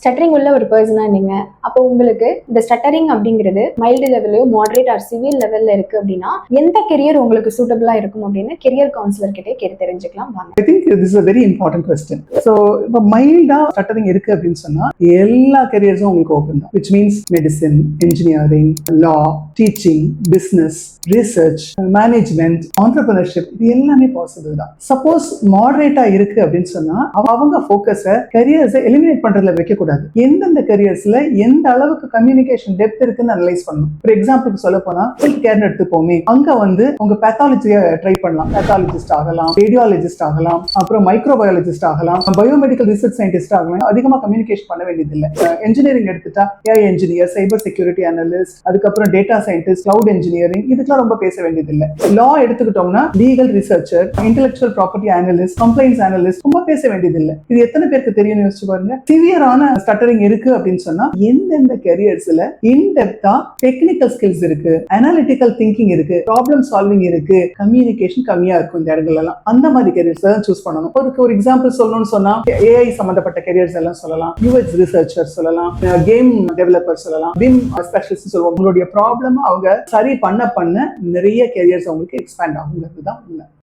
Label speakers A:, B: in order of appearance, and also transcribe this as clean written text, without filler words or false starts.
A: Stuttering உள்ள ஒரு பர்சனா நீங்க, அப்போ உங்களுக்கு இந்த ஸ்டட்டரிங் அப்படிங்கிறது மைல்டு லெவலையோ மாடரேட் ஆர் சிவியர் லெவல்ல இருக்கு அப்படின்னா எந்த கெரியர் உங்களுக்கு சூட்டபிளா இருக்கும் அப்படின்னு கெரியர் கவுன்சிலர் கிட்டே கேட்டு தெரிஞ்சுக்கலாம் வாங்க.
B: I think this is a very important question. So இப்போ மைல்டா ஸ்டட்டரிங் இருக்கு அப்படின்னு சொன்னா எல்லா கெரியர்ஸும் உங்களுக்கு ஓப்பன் தான், which means medicine, engineering, law, teaching, business, research, management, entrepreneurship, இது எல்லாமே பாசிபிள் தான். சப்போஸ் மாடரேட்டா இருக்கு அப்படின்னு சொன்னா அவங்க ஃபோக்கஸை கரியர்ஸை எலிமினேட் பண்றதுல வைக்க கூடாது. எந்தெந்த கரியர்ஸ்ல எந்த அளவுக்கு கம்யூனிகேஷன் டெப்த் இருக்குன்னு அனலைஸ் பண்ணணும். ஃபார் எக்ஸாம்பிள் சொல்ல போனா ஹெல்த் கேர்னு எடுத்துப்போமே, அங்க வந்து உங்க பேத்தாலஜியை ட்ரை பண்ணலாம். பேத்தாலஜிஸ்ட் ஆகலாம், ரேடியாலஜிஸ்ட் ஆகலாம், அப்புறம் மைக்ரோபயாலஜிஸ்ட் ஆகலாம், பயோமெடிக்கல் ரிசர்ச் சயின்டிஸ்ட் ஆகலாம். அதிகமா கம்யூனிகேஷன் பண்ண வேண்டியது இல்லை. என்ஜினியரிங் எடுத்துட்டா AI engineer, cyber security analyst, அதுக்கப்புறம் டேட்டா சயின்டிஸ்ட், கிளவுட் என்ஜினியரிங், இதுக்கெல்லாம் ரொம்ப பேச வேண்டியது இல்லை. லா எடுத்துக்கிட்டோம்னா legal researcher, intellectual property analyst, complaints analyst, ரொம்ப பேச வேண்டியது இல்லை. இது எத்தனை பேருக்கு தெரியும்னு யோசிச்சு பாருங்க. சிவியரான ஸ்டட்டரிங் இருக்கு அப்படின்னு சொன்னா எந்தெந்த கெரியர்ஸ்ல இன்டெப்தா டெக்னிக்கல் ஸ்கில்ஸ் இருக்கு, அனாலிட்டிக்கல் திங்கிங் இருக்கு, ப்ராப்ளம் சால்விங் இருக்கு, கம்யூனிகேஷன் கம்மியா இருக்கும் இந்த இடங்கள் எல்லாம், அந்த மாதிரி கெரியர்ஸ் தான் சூஸ் பண்ணணும். ஒரு எக்ஸாம்பிள் சொல்லணும்னு சொன்னா ஏஐ சம்பந்தப்பட்ட கெரியர்ஸ் எல்லாம் சொல்லலாம், யூஎக்ஸ் ரிசர்ச்சர் சொல்லலாம், கேம் டெவலப்பர் சொல்லலாம், பிம் ஸ்பெஷலிஸ்ட் சொல்லுவோம். உங்களுடைய ப்ராப்ளம் அவங்க சரி பண்ண நிறைய கெரியர்ஸ் அவங்களுக்கு எக்ஸ்பேண்ட் ஆகுங்கிறது தான் உண்மை.